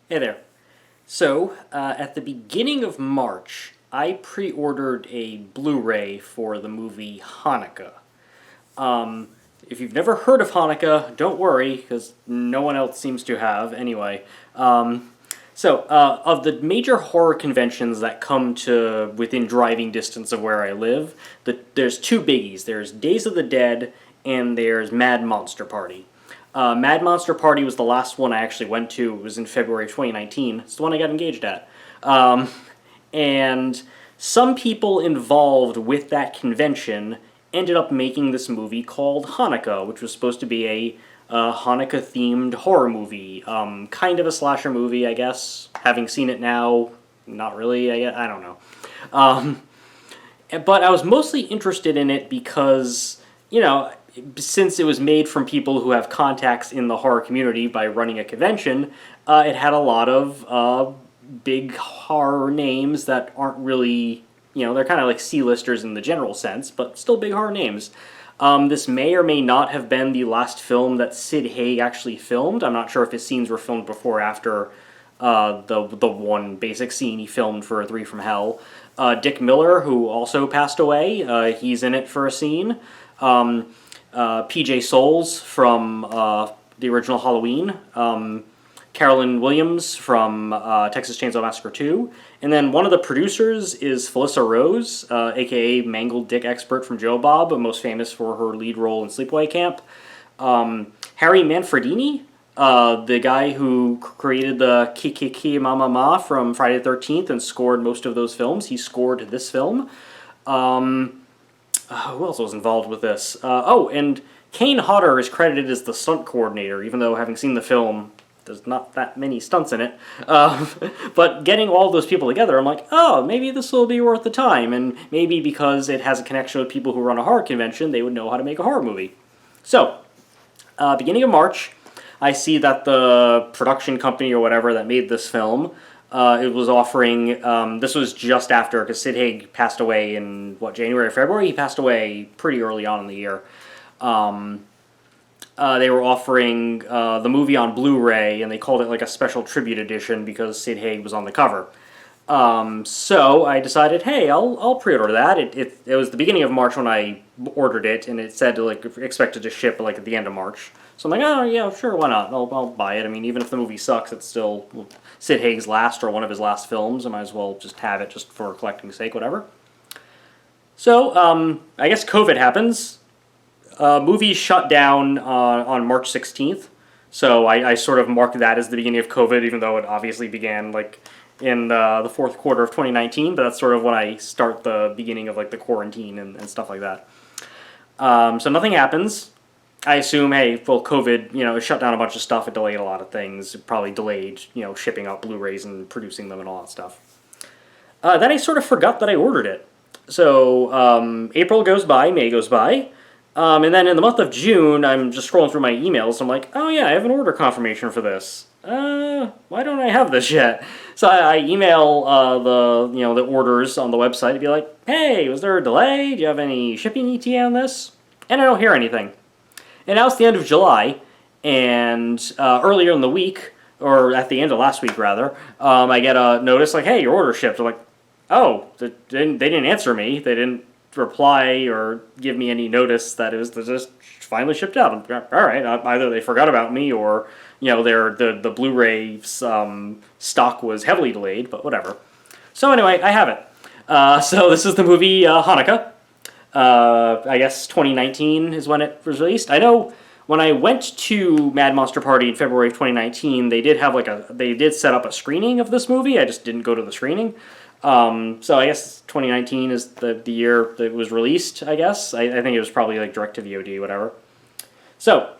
Hey there. So, at the beginning of March, I pre-ordered a Blu-ray for the movie Hanukkah. If you've never heard of Hanukkah, don't worry, because no one else seems to have, anyway. Of the major horror conventions that come to within driving distance of where I live, there's two biggies. There's Days of the Dead, and there's Mad Monster Party. Mad Monster Party was the last one I actually went to. It was in February of 2019. It's the one I got engaged at. And some people involved with that convention ended up making this movie called Hanukkah, which was supposed to be a Hanukkah-themed horror movie. Kind of a slasher movie, I guess. Having seen it now, not really, I don't know. But I was mostly interested in it because, since it was made from people who have contacts in the horror community by running a convention, it had a lot of big horror names that aren't really, they're kind of like C-listers in the general sense, but still big horror names. This may or may not have been the last film that Sid Haig actually filmed. I'm not sure if his scenes were filmed before or after the one basic scene he filmed for Three from Hell. Dick Miller, who also passed away, he's in it for a scene. PJ Souls from the original Halloween, Carolyn Williams from Texas Chainsaw Massacre 2, and then one of the producers is Felissa Rose, aka Mangled Dick Expert from Joe Bob, most famous for her lead role in Sleepaway Camp. Harry Manfredini, the guy who created the Kiki Mama Ma from Friday the 13th and scored most of those films. He scored this film. Who else was involved with this? And Kane Hodder is credited as the stunt coordinator, even though, having seen the film, there's not that many stunts in it. But getting all those people together, I'm like, oh, maybe this will be worth the time, and maybe because it has a connection with people who run a horror convention, they would know how to make a horror movie. So, beginning of March, I see that the production company or whatever that made this film, it was offering, this was just after, because Sid Haig passed away in, January or February? He passed away pretty early on in the year. They were offering the movie on Blu-ray, and they called it like a special tribute edition because Sid Haig was on the cover. So I decided, hey, I'll pre-order that. It was the beginning of March when I ordered it, and it said to expected to ship at the end of March. So I'm like, oh yeah, sure, why not? I'll buy it. I mean, even if the movie sucks, it's still Sid Haig's last or one of his last films. I might as well just have it just for collecting's sake, whatever. So I guess COVID happens. Movies shut down on March 16th. So I sort of marked that as the beginning of COVID, even though it obviously began in the fourth quarter of 2019, but that's sort of when I start the beginning of the quarantine and stuff like that. So nothing happens. I assume, hey, well, COVID, it shut down a bunch of stuff, it delayed a lot of things, it probably delayed, shipping out Blu-rays and producing them and all that stuff. Then I sort of forgot that I ordered it. So April goes by, May goes by, and then in the month of June, I'm just scrolling through my emails, I'm like, oh yeah, I have an order confirmation for this. Why don't I have this yet? So I email the orders on the website to be like, hey, was there a delay? Do you have any shipping ETA on this? And I don't hear anything. And now it's the end of July, and earlier in the week, or at the end of last week rather, I get a notice hey, your order shipped. I'm like, oh, they didn't answer me. They didn't reply or give me any notice that it was just finally shipped out. I'm like, all right, either they forgot about me or the Blu-ray stock was heavily delayed, but whatever. So anyway, I have it. So this is the movie Hanukkah. I guess 2019 is when it was released. I know when I went to Mad Monster Party in February of 2019, they did have they did set up a screening of this movie. I just didn't go to the screening. So I guess 2019 is the year that it was released, I guess. I think it was probably direct to VOD, whatever. So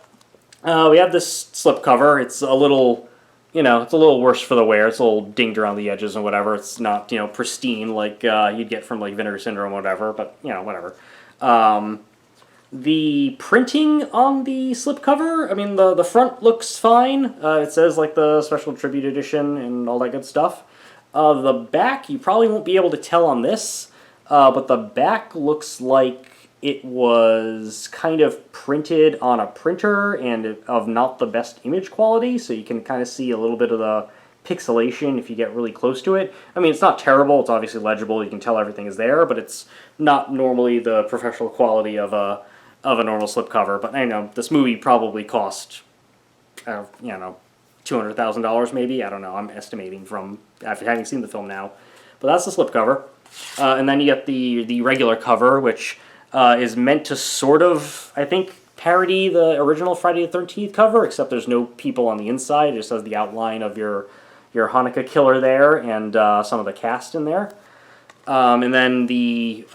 we have this slipcover. It's a little, it's a little worse for the wear. It's a little dinged around the edges and whatever. It's not, pristine like you'd get from Vinegar Syndrome or whatever, but, whatever. The printing on the slipcover, I mean, the front looks fine. It says, the special tribute edition and all that good stuff. The back, you probably won't be able to tell on this, but the back looks like it was kind of printed on a printer and of not the best image quality, so you can kind of see a little bit of the pixelation if you get really close to it. I mean, it's not terrible. It's obviously legible. You can tell everything is there, but it's not normally the professional quality of a normal slipcover. But I know this movie probably cost, $200,000 maybe. I don't know. I'm estimating from after having seen the film now. But that's the slipcover. And then you get the regular cover, which is meant to sort of, I think, parody the original Friday the 13th cover, except there's no people on the inside. It just has the outline of your Hanukkah killer there and some of the cast in there. And then the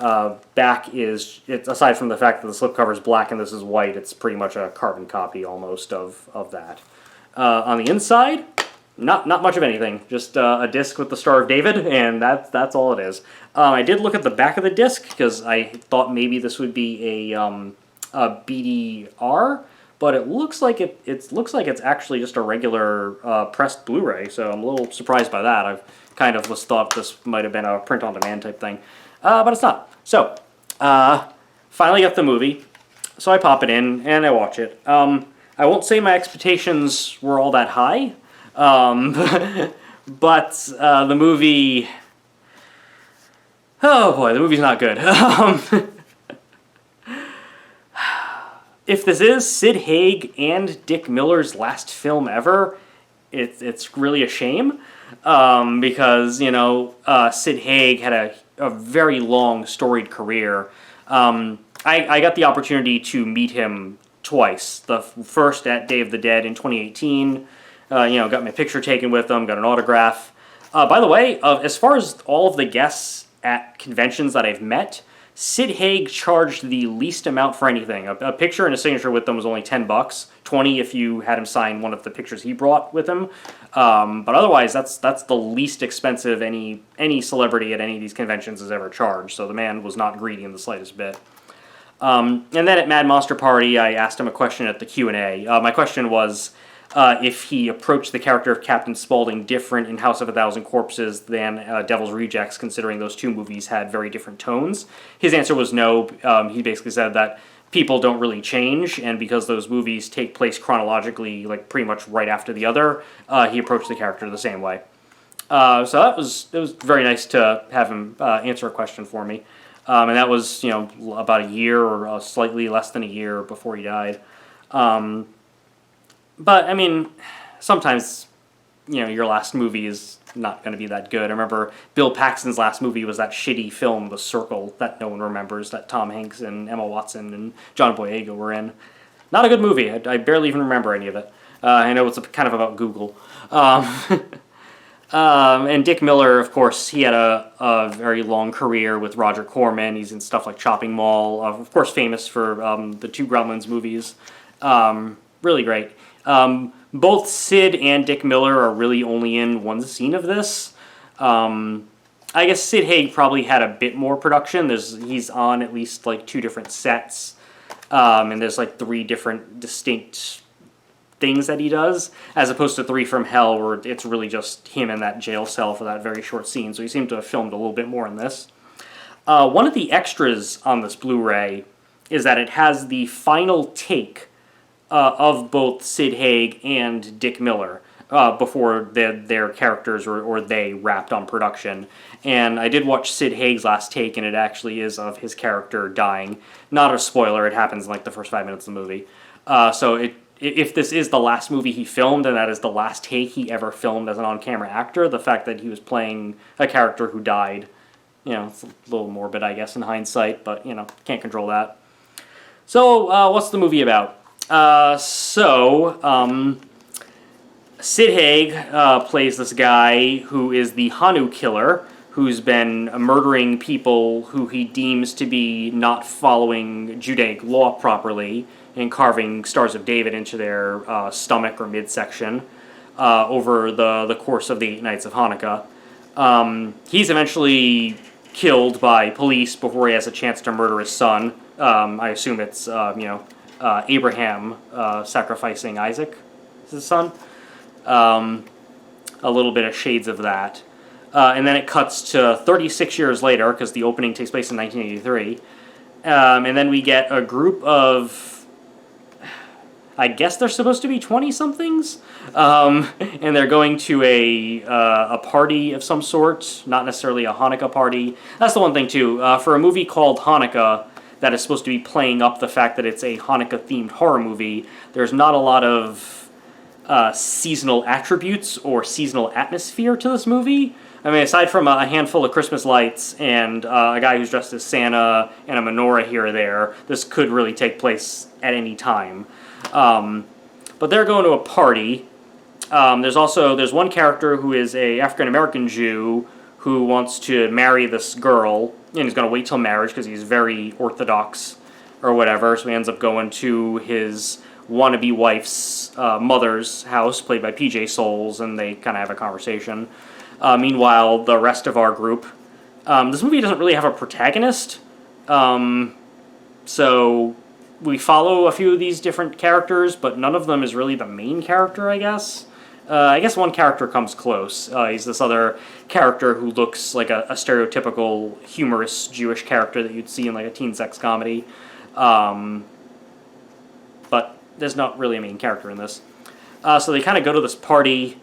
back is, aside from the fact that the slipcover is black and this is white, it's pretty much a carbon copy almost of that. On the inside, not much of anything. Just a disc with the Star of David, and that's all it is. I did look at the back of the disc because I thought maybe this would be a BDR, but it looks like it's actually just a regular pressed Blu-ray. So I'm a little surprised by that. I've kind of thought this might have been a print-on-demand type thing, but it's not. So finally got the movie. So I pop it in and I watch it. I won't say my expectations were all that high, but the movie. Oh boy, the movie's not good. If this is Sid Haig and Dick Miller's last film ever, it's really a shame, because, Sid Haig had a very long, storied career. I got the opportunity to meet him twice. The first at Day of the Dead in 2018, got my picture taken with him, got an autograph. By the way, as far as all of the guests at conventions that I've met, Sid Haig charged the least amount for anything. A picture and a signature with them was only $10, $20 if you had him sign one of the pictures he brought with him. But otherwise, that's the least expensive any celebrity at any of these conventions has ever charged. So the man was not greedy in the slightest bit. And then at Mad Monster Party, I asked him a question at the Q&A. My question was if he approached the character of Captain Spaulding different in House of a Thousand Corpses than Devil's Rejects, considering those two movies had very different tones. His answer was no. He basically said that people don't really change, and because those movies take place chronologically, like pretty much right after the other, he approached the character the same way. So it was very nice to have him answer a question for me. And that was, about a year or slightly less than a year before he died. But, I mean, sometimes, your last movie is not going to be that good. I remember Bill Paxton's last movie was that shitty film, The Circle, that no one remembers, that Tom Hanks and Emma Watson and John Boyega were in. Not a good movie. I barely even remember any of it. I know it's kind of about Google. And Dick Miller, of course, he had a very long career with Roger Corman. He's in stuff like Chopping Mall. Of course, famous for the two Gremlins movies. Really great. Both Sid and Dick Miller are really only in one scene of this. I guess Sid Haig probably had a bit more production. He's on at least like 2 different sets. And there's like 3 different distinct things that he does, as opposed to 3 from Hell, where it's really just him in that jail cell for that very short scene. So he seemed to have filmed a little bit more in this. One of the extras on this Blu-ray is that it has the final take of both Sid Haig and Dick Miller before their characters or they wrapped on production. And I did watch Sid Haig's last take, and it actually is of his character dying. Not a spoiler, it happens in like the first 5 minutes of the movie. So if this is the last movie he filmed, and that is the last take he ever filmed as an on-camera actor, the fact that he was playing a character who died, it's a little morbid, I guess, in hindsight, but, can't control that. So, what's the movie about? Sid Haig plays this guy who is the Hanukkah killer, who's been murdering people who he deems to be not following Judaic law properly, and carving Stars of David into their stomach or midsection over the course of the 8 nights of Hanukkah. He's eventually killed by police before he has a chance to murder his son. I assume it's, Abraham sacrificing Isaac as his son. A little bit of shades of that. And then it cuts to 36 years later, because the opening takes place in 1983. And then we get a group of... I guess they're supposed to be 20-somethings, and they're going to a party of some sort, not necessarily a Hanukkah party. That's the one thing, too. For a movie called Hanukkah that is supposed to be playing up the fact that it's a Hanukkah-themed horror movie, there's not a lot of seasonal attributes or seasonal atmosphere to this movie. I mean, aside from a handful of Christmas lights and a guy who's dressed as Santa and a menorah here or there, this could really take place at any time. But they're going to a party. There's one character who is a African-American Jew who wants to marry this girl, and he's going to wait till marriage because he's very orthodox or whatever, so he ends up going to his wannabe wife's mother's house, played by PJ Souls, and they kind of have a conversation. Meanwhile, the rest of our group, this movie doesn't really have a protagonist, so we follow a few of these different characters, but none of them is really the main character, I guess. I guess one character comes close. He's this other character who looks like a stereotypical humorous Jewish character that you'd see in like a teen sex comedy. But there's not really a main character in this. So they kind of go to this party.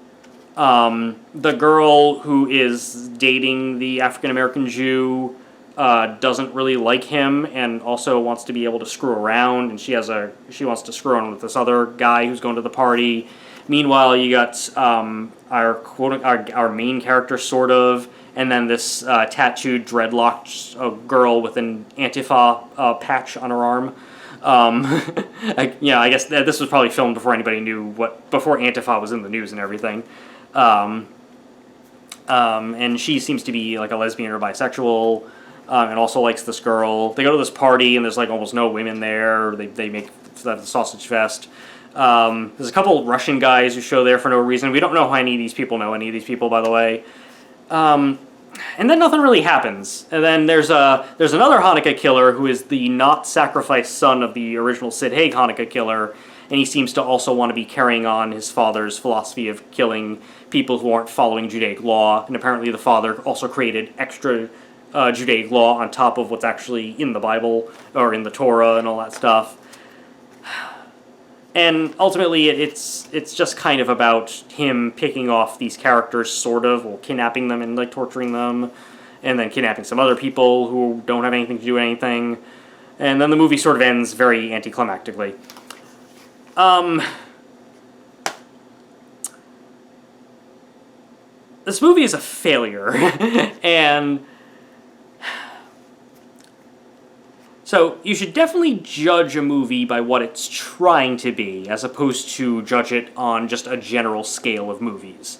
The girl who is dating the African-American Jew doesn't really like him and also wants to be able to screw around, and she wants to screw on with this other guy who's going to the party. Meanwhile, you got our main character, sort of, and then this tattooed, dreadlocked girl with an Antifa patch on her arm. I guess this was probably filmed before anybody knew before Antifa was in the news and everything. And she seems to be like a lesbian or bisexual, and also likes this girl. They go to this party, and there's like almost no women there. They make the sausage fest. There's a couple Russian guys who show there for no reason. We don't know how any of these people know any of these people, by the way. And then nothing really happens. And then there's another Hanukkah killer who is the not sacrificed son of the original Sid Haig Hanukkah killer, and he seems to also want to be carrying on his father's philosophy of killing people who aren't following Judaic law. And apparently the father also created extra Judaic law on top of what's actually in the Bible or in the Torah and all that stuff. And ultimately, it's just kind of about him picking off these characters, sort of, or kidnapping them and like torturing them, and then kidnapping some other people who don't have anything to do with anything. And then the movie sort of ends very anticlimactically. This movie is a failure, and so you should definitely judge a movie by what it's trying to be, as opposed to judge it on just a general scale of movies.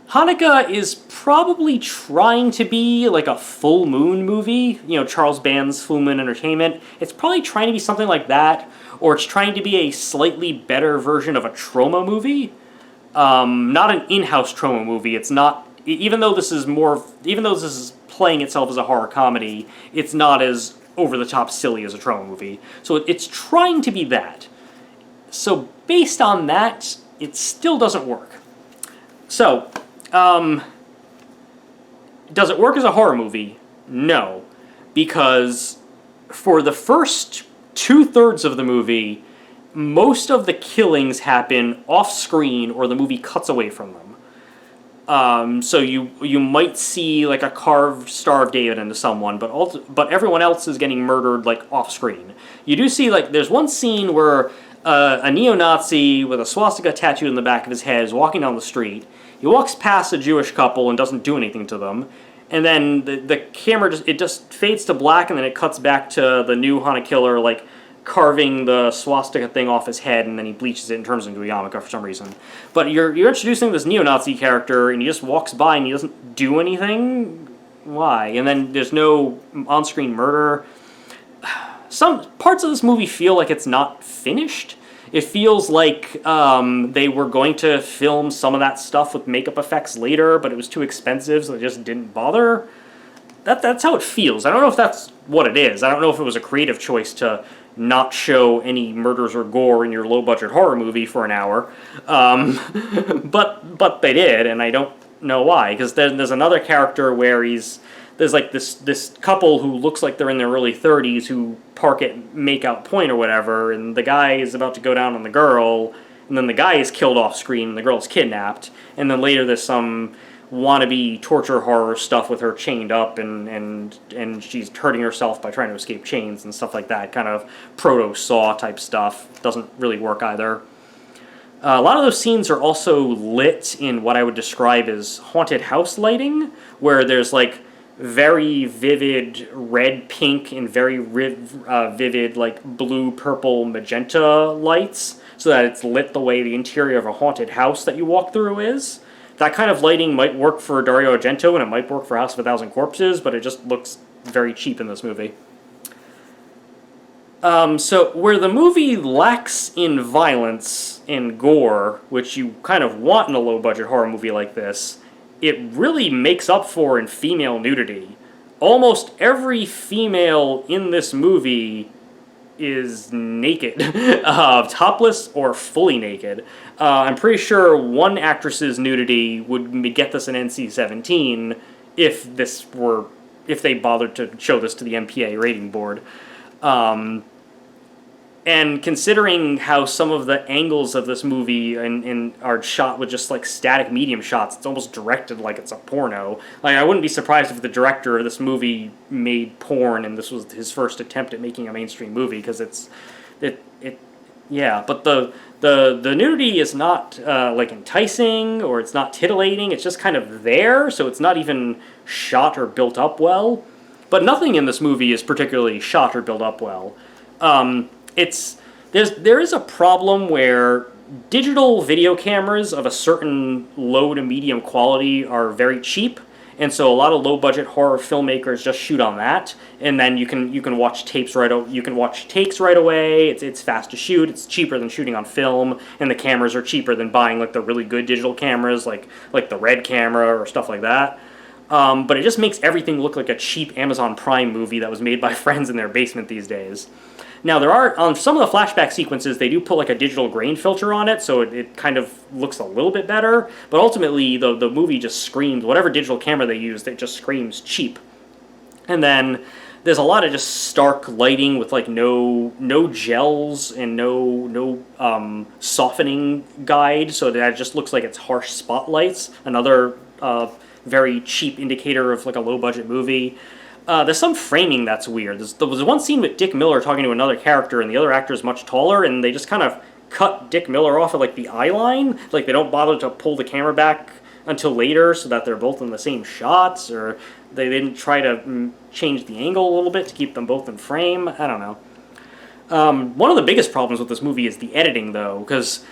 Hanukkah is probably trying to be like a full moon movie, Charles Band's Full Moon Entertainment. It's probably trying to be something like that, or it's trying to be a slightly better version of a Troma movie. Not an in-house Troma movie. It's not, even though this is playing itself as a horror comedy, it's not as over-the-top silly as a Troma movie. So it's trying to be that. So based on that, it still doesn't work. So, does it work as a horror movie? No. Because for the first 2/3 of the movie, most of the killings happen off-screen or the movie cuts away from them. So you might see like a carved Star of David into someone, but everyone else is getting murdered like off-screen. You do see like there's one scene where a neo-Nazi with a swastika tattooed in the back of his head is walking down the street. He walks past a Jewish couple and doesn't do anything to them. And then the camera just fades to black, and then it cuts back to the new Hanukkah killer like carving the swastika thing off his head, and then he bleaches it and turns into a yarmulke for some reason. But you're introducing this neo-Nazi character, and he just walks by and he doesn't do anything. Why? And then there's no on-screen murder. Some parts of this movie feel like it's not finished. It feels like they were going to film some of that stuff with makeup effects later, but it was too expensive, so they just didn't bother. That's how it feels. I don't know if that's what it is. I don't know if it was a creative choice to not show any murders or gore in your low-budget horror movie for an hour. But they did, and I don't know why. Because there's another character where he's there's like this couple who looks like they're in their early 30s who park at Makeout Point or whatever, and the guy is about to go down on the girl, and then the guy is killed off screen, and the girl's kidnapped, and then later there's some wannabe torture horror stuff with her chained up, and she's hurting herself by trying to escape chains and stuff like that. Kind of proto-Saw type stuff. Doesn't really work either. A lot of those scenes are also lit in what I would describe as haunted house lighting, where there's like very vivid red, pink, and very vivid like blue, purple, magenta lights, so that it's lit the way the interior of a haunted house that you walk through is. That kind of lighting might work for Dario Argento, and it might work for House of a Thousand Corpses, but it just looks very cheap in this movie. So where the movie lacks in violence and gore, which you kind of want in a low-budget horror movie like this, it really makes up for in female nudity. Almost every female in this movie is naked, topless or fully naked. I'm pretty sure one actress's nudity would get this an NC-17 if they bothered to show this to the MPA rating board. And considering how some of the angles of this movie are shot with just like static medium shots, it's almost directed like it's a porno. Like, I wouldn't be surprised if the director of this movie made porn and this was his first attempt at making a mainstream movie, because yeah. But the nudity is not like enticing, or it's not titillating. It's just kind of there, so it's not even shot or built up well. But nothing in this movie is particularly shot or built up well. There is a problem where digital video cameras of a certain low to medium quality are very cheap, and so a lot of low budget horror filmmakers just shoot on that, and then you can watch takes right away. It's fast to shoot. It's cheaper than shooting on film, and the cameras are cheaper than buying like the really good digital cameras like the Red camera or stuff like that. But it just makes everything look like a cheap Amazon Prime movie that was made by friends in their basement these days. Now, there are, on some of the flashback sequences, they do put like a digital grain filter on it, so it kind of looks a little bit better, but ultimately the movie just screams, whatever digital camera they used, it just screams cheap. And then there's a lot of just stark lighting with like no gels and no softening guide, so that it just looks like it's harsh spotlights, another very cheap indicator of like a low-budget movie. There's some framing that's weird. There was one scene with Dick Miller talking to another character, and the other actor is much taller, and they just kind of cut Dick Miller off at like the eye line. Like, they don't bother to pull the camera back until later so that they're both in the same shots, or they didn't try to change the angle a little bit to keep them both in frame. I don't know. One of the biggest problems with this movie is the editing, though, because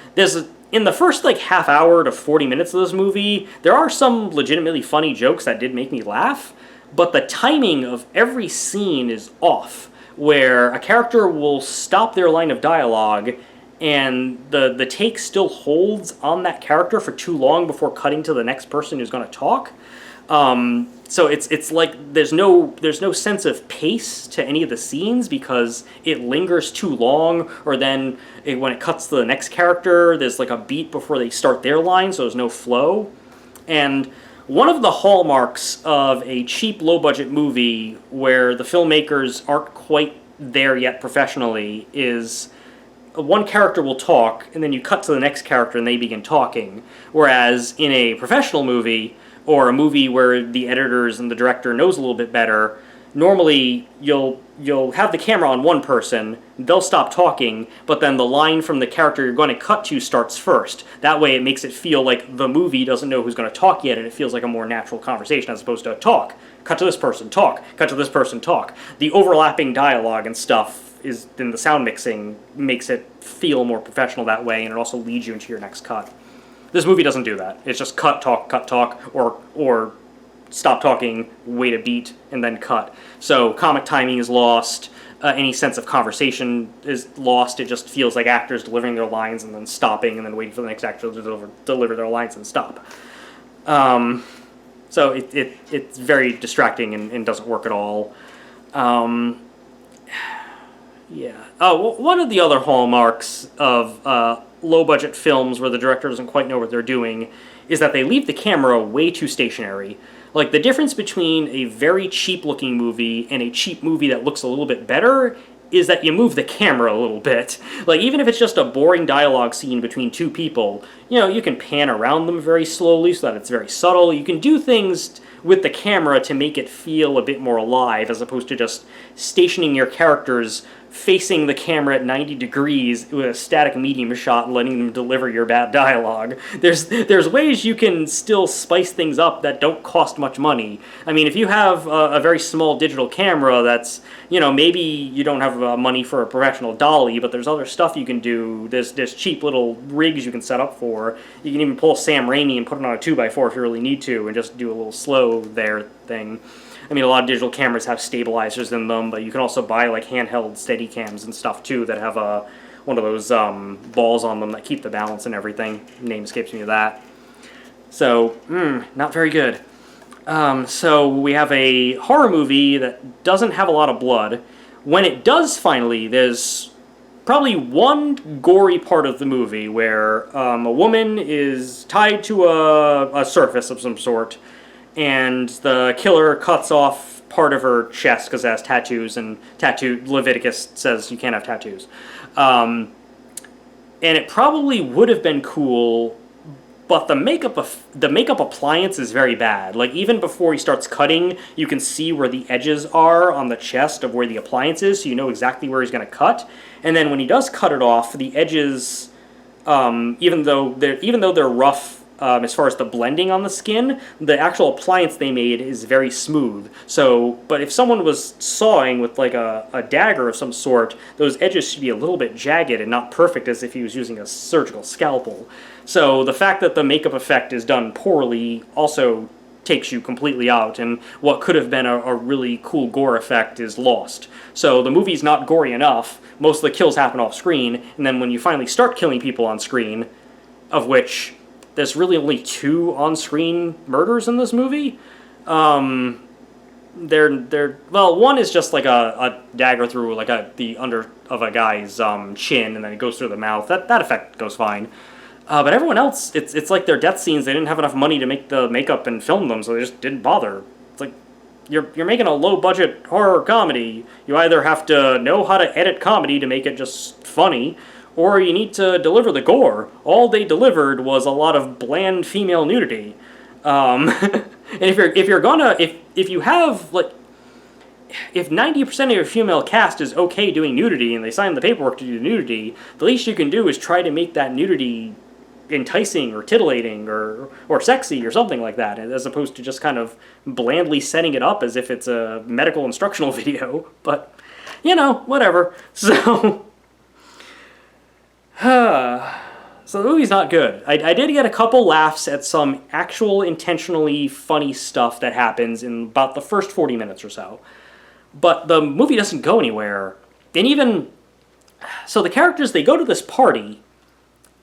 in the first like half hour to 40 minutes of this movie, there are some legitimately funny jokes that did make me laugh. But the timing of every scene is off, where a character will stop their line of dialogue and the take still holds on that character for too long before cutting to the next person who's going to talk. So it's like there's no sense of pace to any of the scenes because it lingers too long, or then when it cuts to the next character, there's like a beat before they start their line, so there's no flow. And one of the hallmarks of a cheap, low-budget movie where the filmmakers aren't quite there yet professionally is one character will talk, and then you cut to the next character and they begin talking. Whereas in a professional movie, or a movie where the editors and the director knows a little bit better, normally you'll have the camera on one person, they'll stop talking, but then the line from the character you're going to cut to starts first. That way it makes it feel like the movie doesn't know who's going to talk yet, and it feels like a more natural conversation as opposed to talk, cut to this person, talk, cut to this person, talk. The overlapping dialogue and stuff is in the sound mixing makes it feel more professional that way, and it also leads you into your next cut. This movie doesn't do that. It's just cut, talk, or stop talking, wait a beat, and then cut. So comic timing is lost. Any sense of conversation is lost. It just feels like actors delivering their lines and then stopping and then waiting for the next actor to deliver their lines and stop. So it's very distracting and doesn't work at all. Yeah. Oh, one of the other hallmarks of low-budget films where the director doesn't quite know what they're doing is that they leave the camera way too stationary. Like, the difference between a very cheap-looking movie and a cheap movie that looks a little bit better is that you move the camera a little bit. Like, even if it's just a boring dialogue scene between two people, you can pan around them very slowly so that it's very subtle. You can do things with the camera to make it feel a bit more alive, as opposed to just stationing your characters facing the camera at 90 degrees with a static medium shot and letting them deliver your bad dialogue. There's ways you can still spice things up that don't cost much money. I mean, if you have a very small digital camera that's, maybe you don't have money for a professional dolly, but there's other stuff you can do. There's cheap little rigs you can set up for. You can even pull Sam Raimi and put it on a 2x4 if you really need to, and just do a little slow there thing. I mean, a lot of digital cameras have stabilizers in them, but you can also buy like handheld Steadicams and stuff too that have one of those balls on them that keep the balance and everything. Name escapes me of that. So, not very good. So we have a horror movie that doesn't have a lot of blood. When it does finally, there's probably one gory part of the movie where a woman is tied to a surface of some sort, and the killer cuts off part of her chest because it has tattoos, and Leviticus says you can't have tattoos. And it probably would have been cool, but the makeup appliance is very bad. Like, even before he starts cutting, you can see where the edges are on the chest of where the appliance is, so you know exactly where he's going to cut. And then when he does cut it off, the edges, even though they're rough, as far as the blending on the skin, the actual appliance they made is very smooth. So, but if someone was sawing with like a dagger of some sort, those edges should be a little bit jagged and not perfect as if he was using a surgical scalpel. So the fact that the makeup effect is done poorly also takes you completely out, and what could have been a really cool gore effect is lost. So the movie's not gory enough, most of the kills happen off screen, and then when you finally start killing people on screen, of which there's really only 2 on-screen murders in this movie. Well, one is just like a dagger through like the under of a guy's chin, and then it goes through the mouth. That effect goes fine. But everyone else, it's like their death scenes. They didn't have enough money to make the makeup and film them, so they just didn't bother. It's like you're making a low-budget horror comedy. You either have to know how to edit comedy to make it just funny, or you need to deliver the gore. All they delivered was a lot of bland female nudity. And if you have like, if 90% of your female cast is okay doing nudity and they sign the paperwork to do nudity, the least you can do is try to make that nudity enticing or titillating or sexy or something like that, as opposed to just kind of blandly setting it up as if it's a medical instructional video. But, whatever. So the movie's not good. I did get a couple laughs at some actual intentionally funny stuff that happens in about the first 40 minutes or so. But the movie doesn't go anywhere. And so the characters, they go to this party,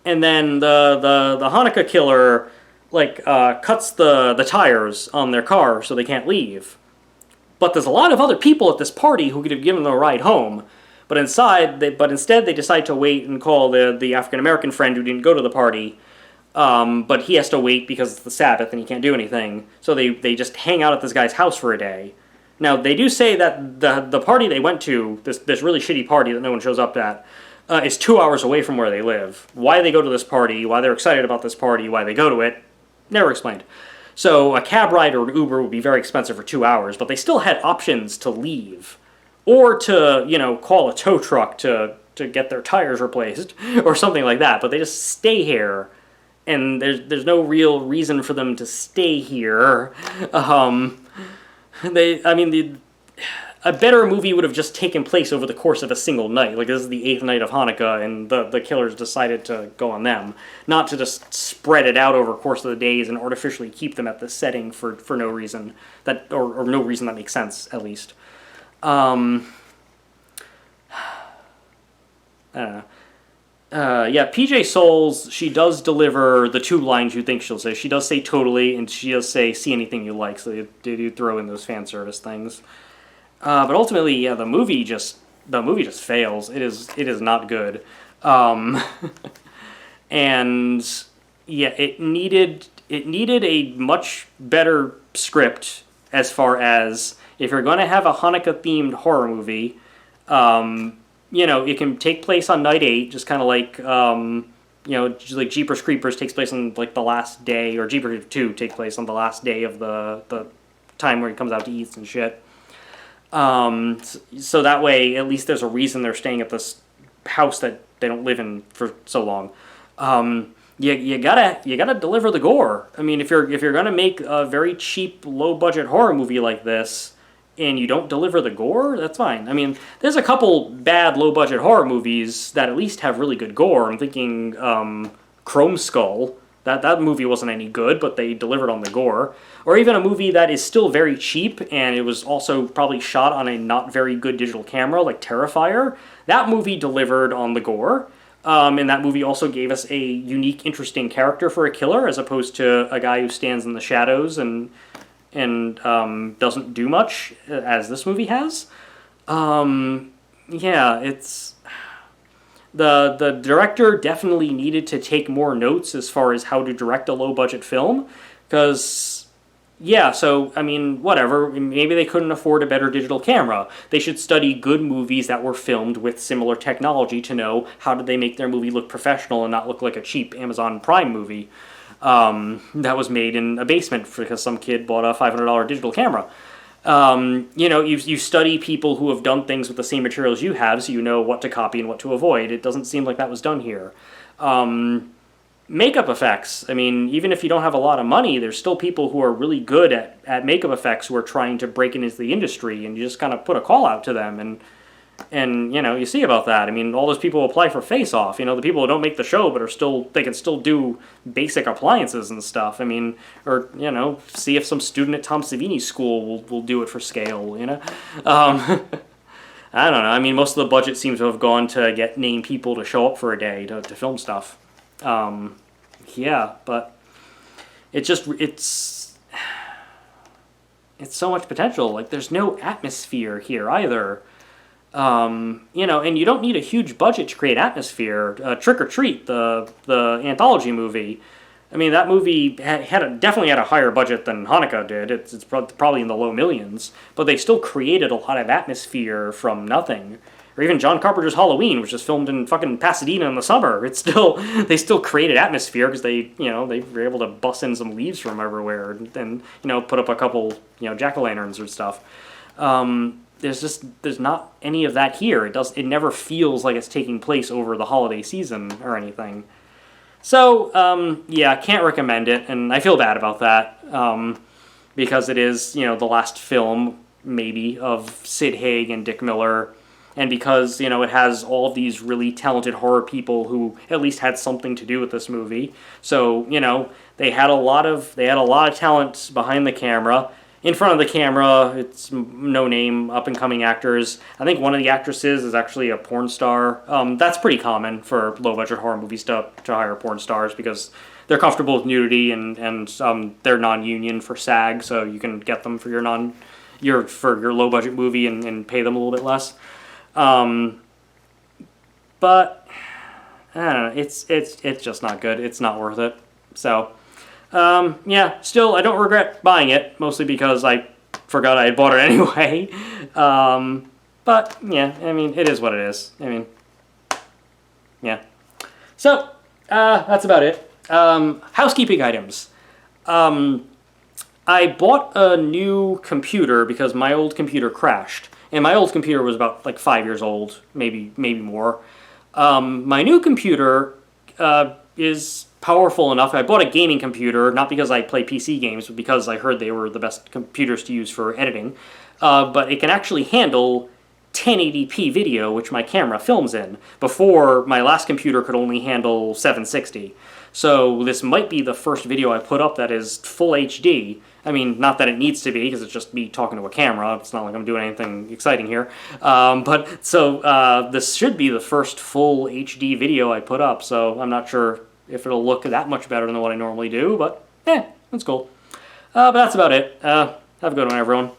and then the Hanukkah killer cuts the tires on their car so they can't leave. But there's a lot of other people at this party who could have given them a ride home. But instead they decide to wait and call the African-American friend who didn't go to the party. But he has to wait because it's the Sabbath and he can't do anything. So they just hang out at this guy's house for a day. Now, they do say that the party they went to, this really shitty party that no one shows up at, is 2 hours away from where they live. Why they go to this party, why they're excited about this party, why they go to it, never explained. So a cab ride or an Uber would be very expensive for 2 hours, but they still had options to leave. Or to, call a tow truck to get their tires replaced, or something like that. But they just stay here, and there's no real reason for them to stay here. A better movie would have just taken place over the course of a single night. Like, this is the 8th night of Hanukkah, and the killers decided to go on them. Not to just spread it out over the course of the days and artificially keep them at the setting for no reason. Or no reason that makes sense, at least. I don't know. PJ Souls, she does deliver the 2 lines you think she'll say. She does say totally, and she does say see anything you like, so they do throw in those fan service things. But ultimately, the movie just fails. It is not good. And yeah, it needed it needed a much better script as far as if you're going to have a Hanukkah-themed horror movie, it can take place on night 8, just kind of like, like Jeepers Creepers takes place on like the last day, or Jeepers 2 takes place on the last day of the time where he comes out to eat and shit. So that way, at least there's a reason they're staying at this house that they don't live in for so long. You gotta deliver the gore. I mean, if you're gonna make a very cheap, low budget horror movie like this, and you don't deliver the gore, that's fine. I mean, there's a couple bad low budget horror movies that at least have really good gore. I'm thinking Chrome Skull. That movie wasn't any good, but they delivered on the gore. Or even a movie that is still very cheap, and it was also probably shot on a not very good digital camera, like Terrifier. That movie delivered on the gore. And that movie also gave us a unique, interesting character for a killer, as opposed to a guy who stands in the shadows and doesn't do much, as this movie has. It's... The director definitely needed to take more notes as far as how to direct a low-budget film, because... whatever. Maybe they couldn't afford a better digital camera. They should study good movies that were filmed with similar technology to know how did they make their movie look professional and not look like a cheap Amazon Prime movie that was made in a basement because some kid bought a $500 digital camera. You study people who have done things with the same materials you have, so you know what to copy and what to avoid. It doesn't seem like that was done here. Makeup effects. I mean, even if you don't have a lot of money, there's still people who are really good at makeup effects who are trying to break into the industry, and you just kind of put a call out to them, and you see about that. I mean, all those people apply for Face Off. The people who don't make the show but they can still do basic appliances and stuff. I mean, or see if some student at Tom Savini's school will do it for scale. I don't know. I mean, most of the budget seems to have gone to get named people to show up for a day to film stuff. But it's so much potential. Like, there's no atmosphere here either. And you don't need a huge budget to create atmosphere. Trick or Treat, the anthology movie. I mean, that movie definitely had a higher budget than Hanukkah did. It's probably in the low millions, but they still created a lot of atmosphere from nothing. Or even John Carpenter's Halloween, which is filmed in fucking Pasadena in the summer. They still created atmosphere because they were able to bust in some leaves from everywhere and put up a couple jack-o'-lanterns or stuff. There's not any of that here. It never feels like it's taking place over the holiday season or anything. So I can't recommend it, and I feel bad about that because it is the last film maybe of Sid Haig and Dick Miller. And because, it has all of these really talented horror people who at least had something to do with this movie. So, they had a lot of talent behind the camera. In front of the camera, it's no-name, up-and-coming actors. I think one of the actresses is actually a porn star. That's pretty common for low-budget horror movies to hire porn stars because they're comfortable with nudity and they're non-union for SAG, so you can get them for your low-budget movie and pay them a little bit less. But I don't know. It's just not good. It's not worth it. So, still, I don't regret buying it, mostly because I forgot I had bought it anyway. But I mean, it is what it is. I mean, So, that's about it. Housekeeping items. I bought a new computer because my old computer crashed. And my old computer was about 5 years old, maybe more. My new computer is powerful enough. I bought a gaming computer, not because I play PC games, but because I heard they were the best computers to use for editing. But it can actually handle 1080p video, which my camera films in. Before, my last computer could only handle 760. So this might be the first video I put up that is full HD. I mean, not that it needs to be, because it's just me talking to a camera. It's not like I'm doing anything exciting here. This should be the first full HD video I put up, so I'm not sure if it'll look that much better than what I normally do, but that's cool. But that's about it. Have a good one, everyone.